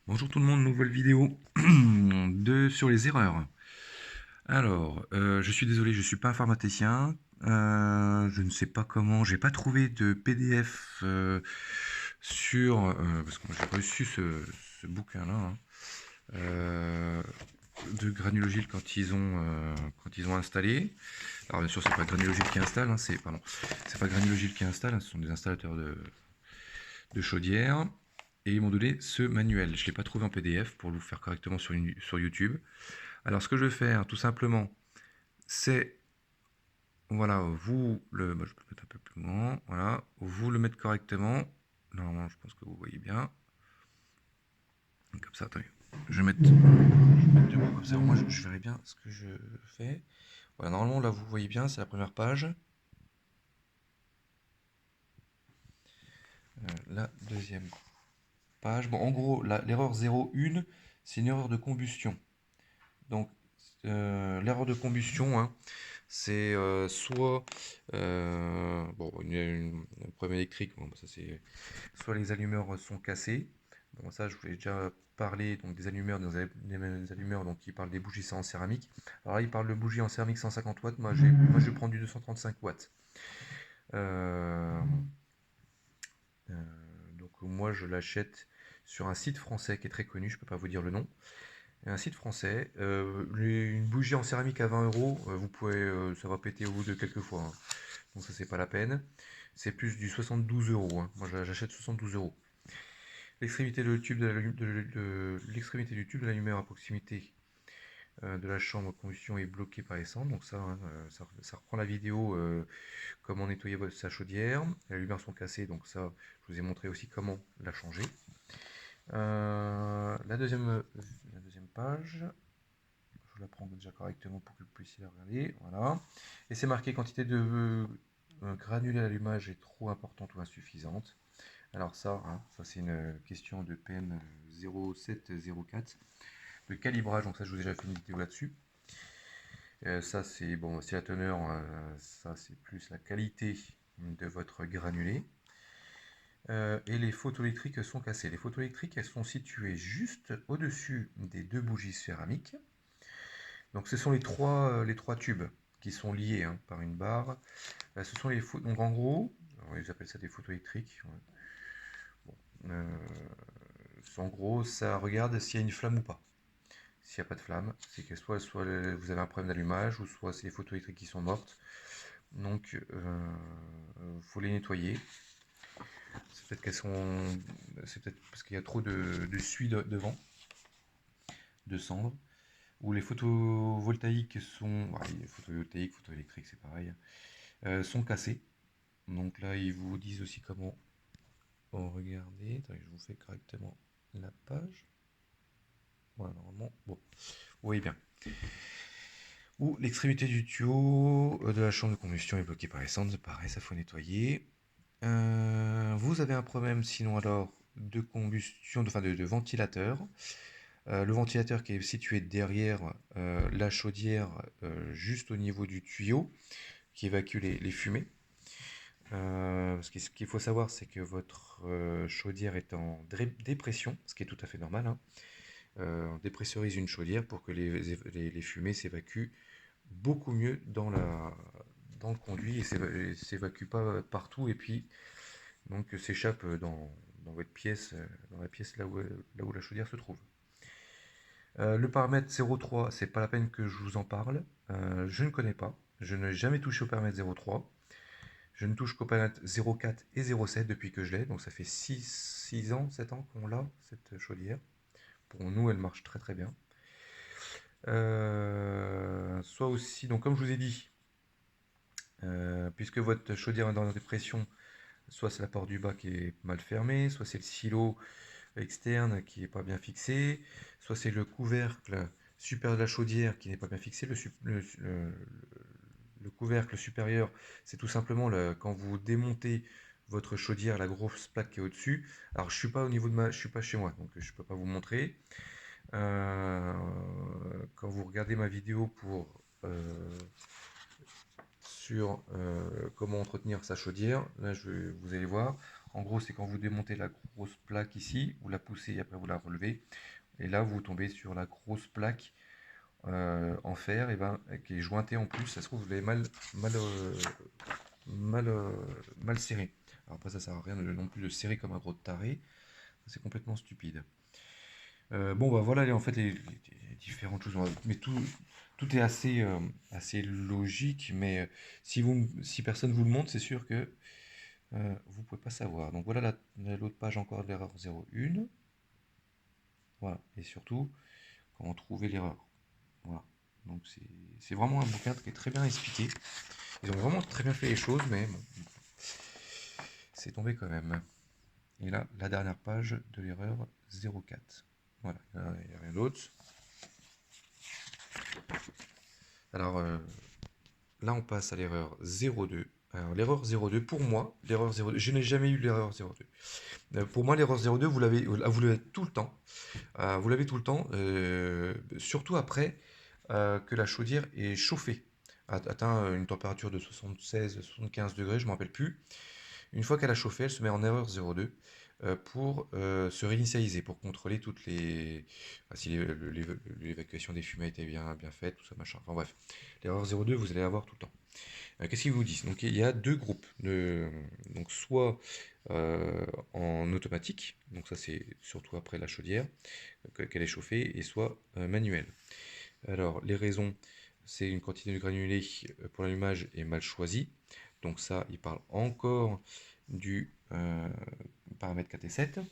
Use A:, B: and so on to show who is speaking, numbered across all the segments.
A: Bonjour tout le monde, nouvelle vidéo sur les erreurs. Alors, je suis désolé, je suis pas informaticien. Je ne sais pas comment, j'ai pas trouvé de PDF parce que moi j'ai reçu ce bouquin-là de Granulogile quand ils ont installé. Alors bien sûr, c'est pas Granulogile qui installe, c'est pas Granulogile qui installe, hein, ce sont des installateurs de chaudière. Et ils m'ont donné ce manuel. Je ne l'ai pas trouvé en PDF pour vous faire correctement sur YouTube. Alors ce que je vais faire tout simplement, c'est voilà, je peux le mettre un peu plus grand, voilà, vous le mettre correctement. Normalement, je pense que vous voyez bien. Comme ça, attendez. Je vais mettre debout comme ça. Moi, je verrai bien ce que je fais. Voilà, normalement là, vous voyez bien, c'est la première page. La deuxième page. Bon, en gros, l'erreur 01, c'est une erreur de combustion. Donc, l'erreur de combustion, hein, c'est soit bon, un problème électrique, bon, ça c'est soit les allumeurs sont cassés. Bon, ça, je voulais déjà parler donc des allumeurs, des allumeurs donc qui parlent des bougies en céramique. Alors là, il parle de bougies en céramique 150 watts. Moi, je prends du 235 watts. Euh, euh, donc moi, je l'achète sur un site français qui est très connu. Je peux pas vous dire le nom. Un site français. Une bougie en céramique à 20 euros, ça va péter au bout de quelques fois, hein. Donc ça, c'est pas la peine. C'est plus du 72 euros, hein. Moi, j'achète 72 euros. L'extrémité de tube l'extrémité du tube de la lumière à proximité de la chambre de combustion est bloquée par les cendres. Donc ça, hein, ça reprend la vidéo comment nettoyer sa chaudière. Les lumières sont cassées, donc ça, je vous ai montré aussi comment la changer. La deuxième page, je la prends déjà correctement pour que vous puissiez la regarder. Voilà. Et c'est marqué quantité de granulés à l'allumage est trop importante ou insuffisante. Alors ça, hein, ça c'est une question de PM 0704 de calibrage. Donc ça, je vous ai déjà fait une vidéo là-dessus. Ça c'est bon, c'est la teneur. Ça c'est plus la qualité de votre granulé. Et les photoélectriques sont cassées. Les photoélectriques, elles sont situées juste au-dessus des deux bougies céramiques. Donc ce sont les trois tubes qui sont liés, hein, par une barre. Ce sont donc en gros, ils appellent ça des photoélectriques. Ouais. Bon, en gros, ça regarde s'il y a une flamme ou pas. S'il n'y a pas de flamme, c'est que soit vous avez un problème d'allumage, ou soit c'est les photoélectriques qui sont mortes. Donc, faut les nettoyer. C'est peut-être c'est peut-être parce qu'il y a trop de suie devant, de cendres. Ou les photovoltaïques sont, ouais, les photovoltaïques, photoélectriques, c'est pareil, sont cassés. Donc là, ils vous disent aussi comment regarder. Attendez, je vous fais correctement la page. Voilà, normalement, bon, vous voyez bien. Ou l'extrémité du tuyau de la chambre de combustion est bloquée par les cendres, pareil, ça faut nettoyer. Vous avez un problème sinon alors de combustion, de ventilateur. Le ventilateur qui est situé derrière la chaudière, juste au niveau du tuyau, qui évacue les fumées. Ce qu'il faut savoir, c'est que votre chaudière est en dépression, ce qui est tout à fait normal, hein. On dépressurise une chaudière pour que les fumées s'évacuent beaucoup mieux dans le conduit et s'évacue pas partout et puis donc s'échappe dans votre pièce, dans la pièce là où la chaudière se trouve. Le paramètre 0,3, c'est pas la peine que je vous en parle. Je ne connais pas. Je n'ai jamais touché au paramètre 0,3. Je ne touche qu'au paramètre 0,4 et 0,7 depuis que je l'ai. Donc ça fait 6 ans, 7 ans qu'on l'a, cette chaudière. Pour nous, elle marche très très bien. Soit aussi, donc comme je vous ai dit, puisque votre chaudière est dans la dépression, soit c'est la porte du bas qui est mal fermée, soit c'est le silo externe qui n'est pas bien fixé, soit c'est le couvercle supérieur de la chaudière qui n'est pas bien fixé. Le couvercle supérieur, c'est tout simplement quand vous démontez votre chaudière, la grosse plaque qui est au-dessus. Alors je suis pas je suis pas chez moi, donc je peux pas vous montrer. Euh, Quand vous regardez ma vidéo sur comment entretenir sa chaudière, là vous allez voir. En gros, c'est quand vous démontez la grosse plaque ici, vous la poussez et après vous la relevez. Et là, vous tombez sur la grosse plaque en fer et ben, qui est jointée en plus. Ça se trouve, vous l'avez mal, mal, mal serré. Alors après, ça sert à rien non plus de serrer comme un gros taré. C'est complètement stupide. Bon, bah voilà en fait les différentes choses. Mais tout est assez logique. Mais si personne vous le montre, c'est sûr que vous pouvez pas savoir. Donc voilà l'autre page encore de l'erreur 01. Voilà. Et surtout, comment trouver l'erreur. Voilà. Donc c'est vraiment un bouquin qui est très bien expliqué. Ils ont vraiment très bien fait les choses, mais bon, c'est tombé quand même. Et là, la dernière page de l'erreur 04. Voilà, il n'y a rien d'autre. Alors là, on passe à l'erreur 02. Alors l'erreur 02, pour moi, l'erreur 02, je n'ai jamais eu l'erreur 02. Pour moi, l'erreur 02, vous l'avez tout le temps. Vous l'avez tout le temps, surtout après que la chaudière est chauffée, atteint une température de 76-75 degrés, je ne me rappelle plus. Une fois qu'elle a chauffé, elle se met en erreur 02 pour se réinitialiser, pour contrôler toutes les. Si l'évacuation des fumées a été bien faite, tout ça, machin. Enfin bref, l'erreur 02, vous allez avoir tout le temps. Qu'est-ce qu'ils vous disent? Donc il y a deux groupes. Donc soit en automatique, donc ça c'est surtout après la chaudière qu'elle est chauffée, et soit manuelle. Alors les raisons, c'est une quantité de granulés pour l'allumage est mal choisie. Donc ça, il parle encore du paramètre KT7.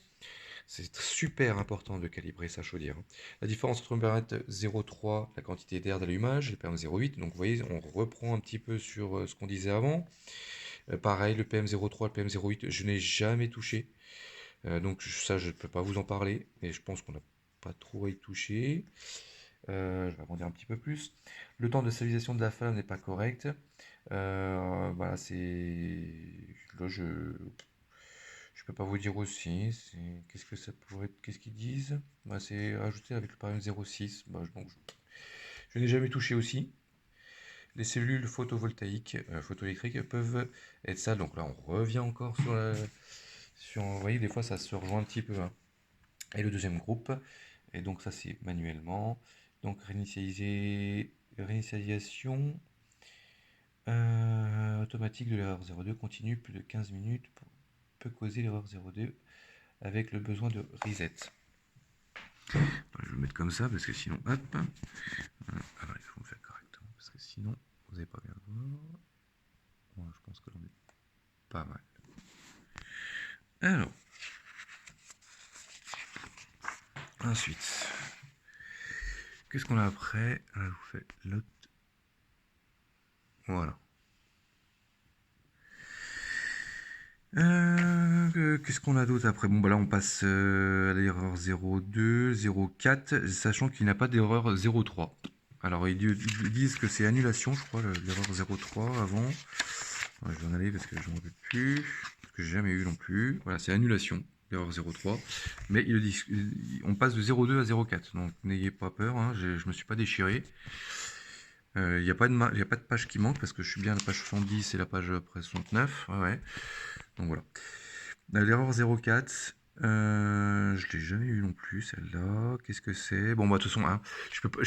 A: C'est super important de calibrer sa chaudière. La différence entre le paramètre 0,3, la quantité d'air d'allumage, et le paramètre 0,8, donc vous voyez, on reprend un petit peu sur ce qu'on disait avant. Pareil, le PM03, le PM08, je n'ai jamais touché. Donc ça, je ne peux pas vous en parler, mais je pense qu'on n'a pas trop à y toucher. Je vais agrandir un petit peu plus. Le temps de stabilisation de la flamme n'est pas correct. Voilà, c'est... Là, je peux pas vous dire aussi. Qu'est-ce que ça pourrait être? Qu'est-ce qu'ils disent? Bah, c'est ajouté avec le paramètre 0,6. Bah, donc, je n'ai jamais touché aussi. Les cellules photovoltaïques, photoélectriques peuvent être sales. Donc là, on revient encore vous voyez, des fois, ça se rejoint un petit peu. Hein. Et le deuxième groupe, et donc ça, c'est manuellement. Donc, réinitialisation automatique de l'erreur 02 continue plus de 15 minutes peut causer l'erreur 02 avec le besoin de reset. Je vais le mettre comme ça parce que sinon, hop. Alors il faut me faire correctement parce que sinon, vous n'allez pas bien voir. Bon, je pense que l'on est pas mal. Alors, ensuite, qu'est-ce qu'on a après? Je vous fais l'autre. Voilà. Qu'est-ce qu'on a d'autre après? Bon, bah là, on passe à l'erreur 02, 04, sachant qu'il n'y a pas d'erreur 03. Alors, ils disent que c'est annulation, je crois, l'erreur 03 avant. Ouais, je vais en aller parce que je n'en veux plus, parce que j'ai jamais eu non plus. Voilà, c'est annulation, l'erreur 03. Mais ils le disent, on passe de 02 à 04, donc n'ayez pas peur, hein, je me suis pas déchiré. Il n'y a pas de page qui manque parce que je suis bien à la page 70 et la page après 69. Ouais. Donc voilà. L'erreur 04, je l'ai jamais eu non plus celle-là. Qu'est-ce que c'est? Bon bah de toute façon, hein,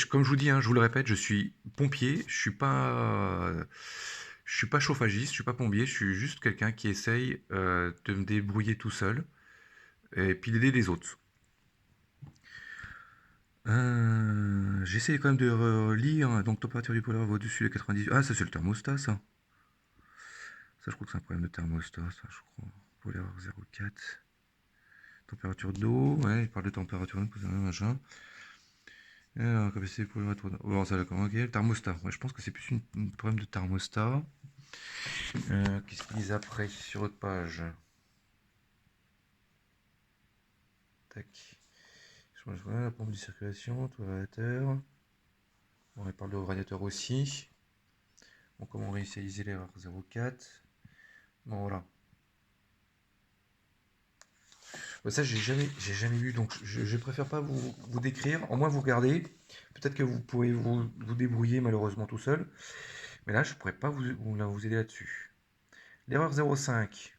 A: comme je vous dis, hein, je vous le répète, je suis pompier, je suis pas chauffagiste, je suis pas pompier, je suis juste quelqu'un qui essaye de me débrouiller tout seul et puis d'aider les autres. J'essaie quand même de relire. Donc température du polaire va au-dessus des 98. Ah, ça c'est le thermostat, ça. Ça, je crois que c'est un problème de thermostat, ça, je crois. Polaire 04. Température d'eau, ouais, il parle de température, machin. Alors, capacité pour le bon, ça d'accord, ok. Le thermostat, ouais, je pense que c'est plus un problème de thermostat. Qu'est-ce qu'ils disent après sur l'autre page? Tac. La pompe de circulation, tout radiateur. On parle de radiateur aussi. Bon, comment réinitialiser l'erreur 04? Bon, voilà. Ça, j'ai jamais vu, donc je préfère pas vous décrire. Au moins, vous regardez. Peut-être que vous pourrez vous débrouiller malheureusement tout seul. Mais là, je ne pourrais pas vous aider là-dessus. L'erreur 05.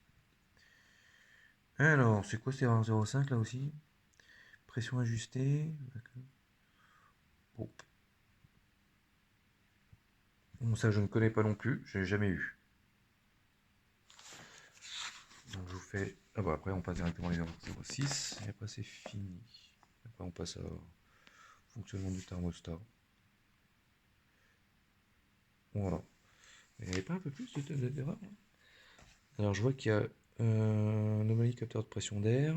A: Alors, c'est quoi, c'est 1,05 là aussi? Pression ajustée. Bon. Bon, ça je ne connais pas non plus, je n'ai jamais eu. Donc je vous fais. Ah bah après on passe directement les 0,6 et après c'est fini. Après on passe au fonctionnement du thermostat. Voilà. Il n'y avait pas un peu plus d'erreur hein? Alors je vois qu'il y a anomalie capteur de pression d'air.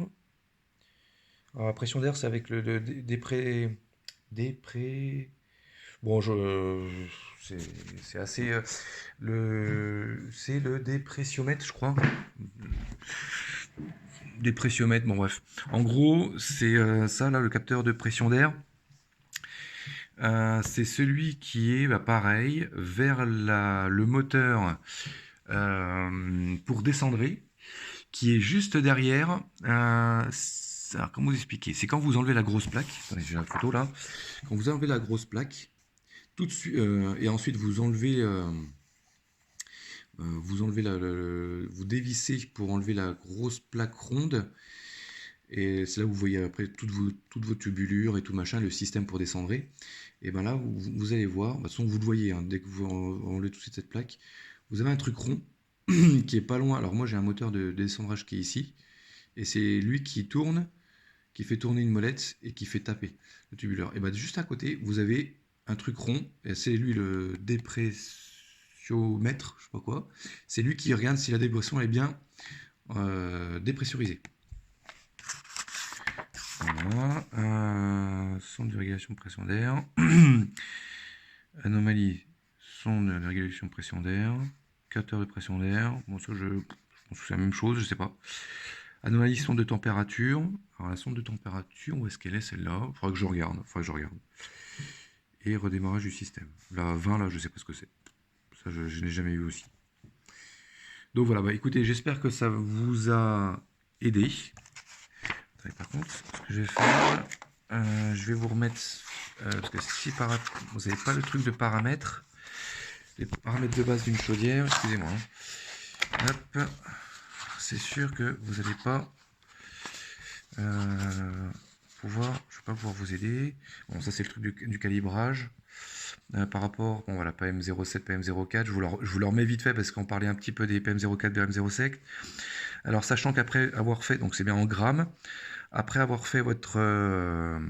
A: Alors la pression d'air c'est avec le dépré. Bon, c'est assez. C'est le dépressiomètre, je crois. Dépressiomètre, bon bref. En gros, c'est ça là, le capteur de pression d'air. C'est celui qui est bah, pareil vers le moteur pour descendrer, qui est juste derrière. Alors, comment vous expliquer? C'est quand vous enlevez la grosse plaque. Attendez, j'ai la photo là. Quand vous enlevez la grosse plaque, tout de suite, et ensuite vous enlevez vous dévissez pour enlever la grosse plaque ronde. Et c'est là où vous voyez après toutes vos tubulures et tout machin, le système pour descendre. Et ben là, vous allez voir, de toute façon vous le voyez, hein, dès que vous enlevez tout de suite cette plaque, vous avez un truc rond qui est pas loin. Alors moi j'ai un moteur de descendrage qui est ici, et c'est lui qui tourne, qui fait tourner une molette et qui fait taper le tubuleur. Et ben juste à côté, vous avez un truc rond, et c'est lui le dépressiomètre, je sais pas quoi. C'est lui qui regarde si la dépression est bien dépressurisée. Voilà. Sonde de régulation de pression d'air. Anomalie. Sonde de régulation de pression d'air. Capteur de pression d'air. Bon, ça, je pense que c'est la même chose, je sais pas. Anomalie sonde de température. Alors, la sonde de température, où est-ce qu'elle est celle-là? Faudra que je regarde. Et redémarrage du système. La 20, là, je sais pas ce que c'est. Ça, je n'ai jamais eu aussi. Donc voilà, bah écoutez, j'espère que ça vous a aidé. Par contre, ce que je vais faire, je vais vous remettre, parce que si vous n'avez pas le truc de paramètres, les paramètres de base d'une chaudière, excusez-moi, hein. Hop, c'est sûr que vous n'allez pas pouvoir, je vais pas pouvoir vous aider. Bon, ça c'est le truc du calibrage. Par rapport, bon voilà, PM07, PM04, je vous le remets vite fait parce qu'on parlait un petit peu des PM04, PM07. Alors sachant qu'après avoir fait, donc c'est bien en grammes, après avoir fait votre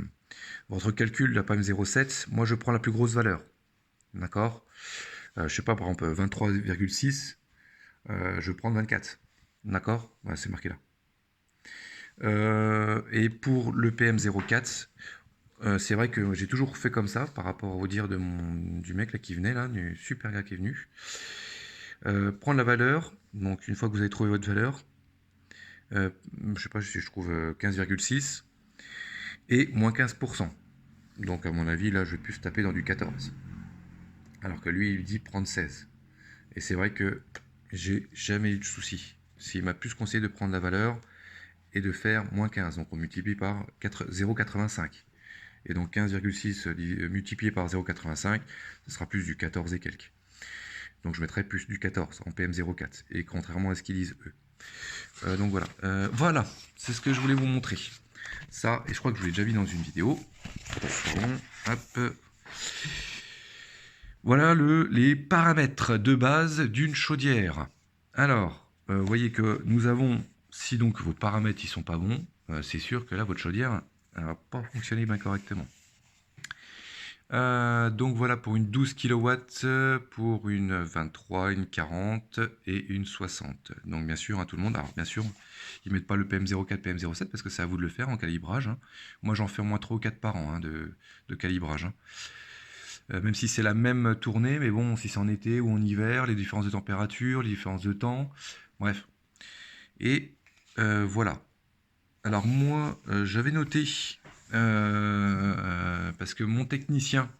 A: calcul de la PAM 07, moi je prends la plus grosse valeur. D'accord Je sais pas, par exemple 23,6, je prends 24. D'accord ouais, c'est marqué là. Et pour le PM04, c'est vrai que j'ai toujours fait comme ça par rapport au dire du mec là qui venait là, du super gars qui est venu. Prendre la valeur, donc une fois que vous avez trouvé votre valeur, je sais pas si je trouve 15,6 et moins 15%. Donc à mon avis là je vais plus taper dans du 14. Alors que lui il dit prendre 16. Et c'est vrai que j'ai jamais eu de souci. S'il m'a plus conseillé de prendre la valeur et de faire moins 15, donc on multiplie par 0,85. Et donc 15,6 multiplié par 0,85, ce sera plus du 14 et quelques. Donc je mettrai plus du 14 en PM04, et contrairement à ce qu'ils disent eux. Donc voilà, voilà, c'est ce que je voulais vous montrer. Ça, et je crois que je vous l'ai déjà vu dans une vidéo. Attention, hop. Voilà les paramètres de base d'une chaudière. Alors, vous voyez que nous avons, si donc vos paramètres ne sont pas bons, c'est sûr que là, votre chaudière ne va pas fonctionner bien correctement. Donc voilà pour une 12 kW, pour une 23, une 40 et une 60. Donc bien sûr, à tout le monde, alors bien sûr, ils ne mettent pas le PM04, PM07 parce que c'est à vous de le faire en calibrage. Hein. Moi j'en fais au moins 3 ou 4 par an hein, de calibrage. Hein. Même si c'est la même tournée, mais bon, si c'est en été ou en hiver, les différences de température, les différences de temps, bref. Et voilà. Alors moi, j'avais noté, parce que mon technicien,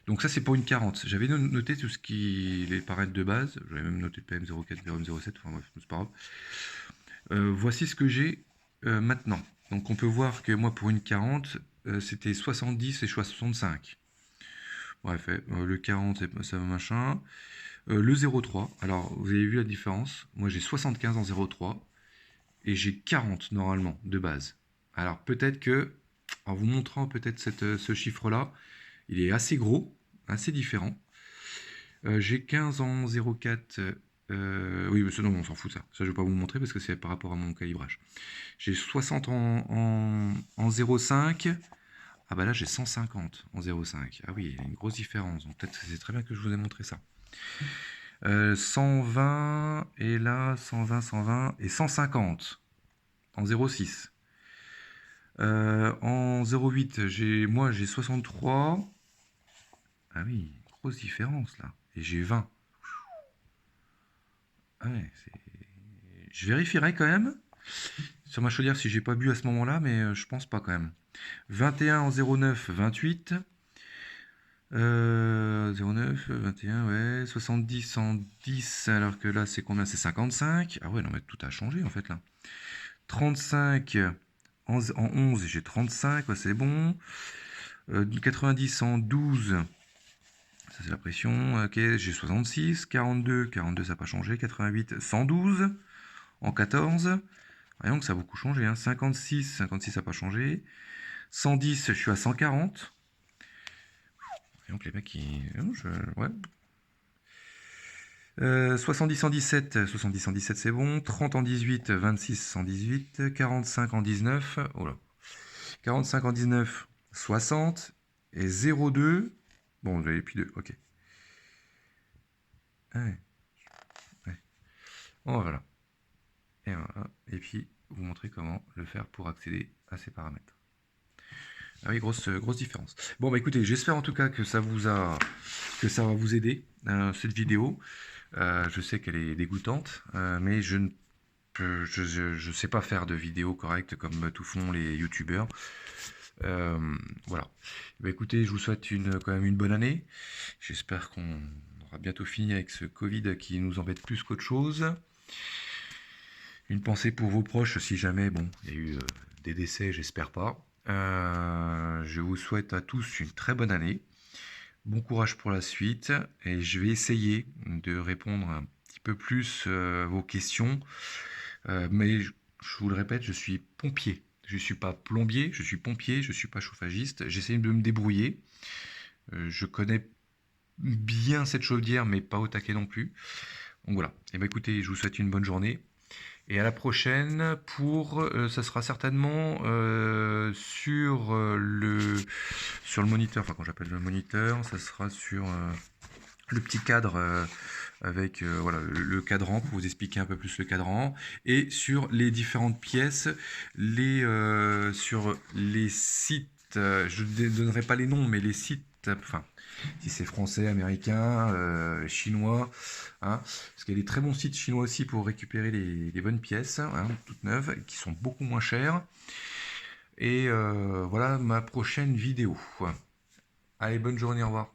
A: donc ça c'est pour une 40, j'avais noté tout ce qui les paramètres de base, j'avais même noté le PM04, PM07, enfin bref, c'est pas grave. Voici ce que j'ai maintenant. Donc on peut voir que moi pour une 40, c'était 70 et 65. Bref, le 40 ça machin. Le 0,3, alors vous avez vu la différence, moi j'ai 75 en 0,3 et j'ai 40 normalement de base. Alors peut-être que, en vous montrant peut-être ce chiffre-là, il est assez gros, assez différent. J'ai 15 en 0,4. Oui, mais ça, non, on s'en fout ça. Ça, je ne vais pas vous montrer parce que c'est par rapport à mon calibrage. J'ai 60 en 0,5. Ah bah là, j'ai 150 en 0,5. Ah oui, il y a une grosse différence. Donc peut-être que c'est très bien que je vous ai montré ça. 120 et là 120 et 150 en 0,6. En 0,8, moi j'ai 63. Ah oui, grosse différence là. Et j'ai 20. Ah ouais, je vérifierai quand même sur ma chaudière si j'ai pas bu à ce moment-là, mais je pense pas quand même. 21 en 0,9, 28. 09, 21, ouais. 70 en 10, alors que là c'est combien? C'est 55. Ah ouais, non mais tout a changé en fait là. 35 en 11, j'ai 35, ouais, c'est bon. 90 en 12, ça c'est la pression. Ok, j'ai 66. 42 ça n'a pas changé. 88, 112 en 14. Voyons que ça a beaucoup changé. Hein. 56 ça n'a pas changé. 110, je suis à 140. Voyons que les mecs, ouais. 70 en 17, 70 en 17 c'est bon. 30 en 18, 26 en 18. 45 en 19. Oh là. 45 en 19, 60. Et 0,2. Bon, vous avez plus 2, ok. Ouais, ouais. Bon, voilà. Et puis, vous montrer comment le faire pour accéder à ces paramètres. Ah oui, grosse différence. Bon, bah écoutez, j'espère en tout cas que ça va vous aider, cette vidéo. Je sais qu'elle est dégoûtante, mais je sais pas faire de vidéos correctes comme tout font les youtubeurs. Voilà. Bah écoutez, je vous souhaite quand même une bonne année. J'espère qu'on aura bientôt fini avec ce Covid qui nous embête plus qu'autre chose. Une pensée pour vos proches si jamais, bon, il y a eu des décès, j'espère pas. Je vous souhaite à tous une très bonne année. Bon courage pour la suite et je vais essayer de répondre un petit peu plus à vos questions. Mais je vous le répète, je suis pompier. Je ne suis pas plombier, je suis pompier, je ne suis pas chauffagiste. J'essaie de me débrouiller. Je connais bien cette chaudière, mais pas au taquet non plus. Donc voilà. Et bien écoutez, je vous souhaite une bonne journée. Et à la prochaine pour, ça sera certainement sur le moniteur, enfin quand j'appelle le moniteur, ça sera sur le petit cadre avec voilà, le cadran pour vous expliquer un peu plus le cadran et sur les différentes pièces, sur les sites, je ne donnerai pas les noms, mais les sites, enfin si c'est français, américain, chinois, hein, parce qu'il y a des très bons sites chinois aussi pour récupérer les bonnes pièces, hein, toutes neuves, qui sont beaucoup moins chères. Et voilà ma prochaine vidéo. Allez, bonne journée, au revoir.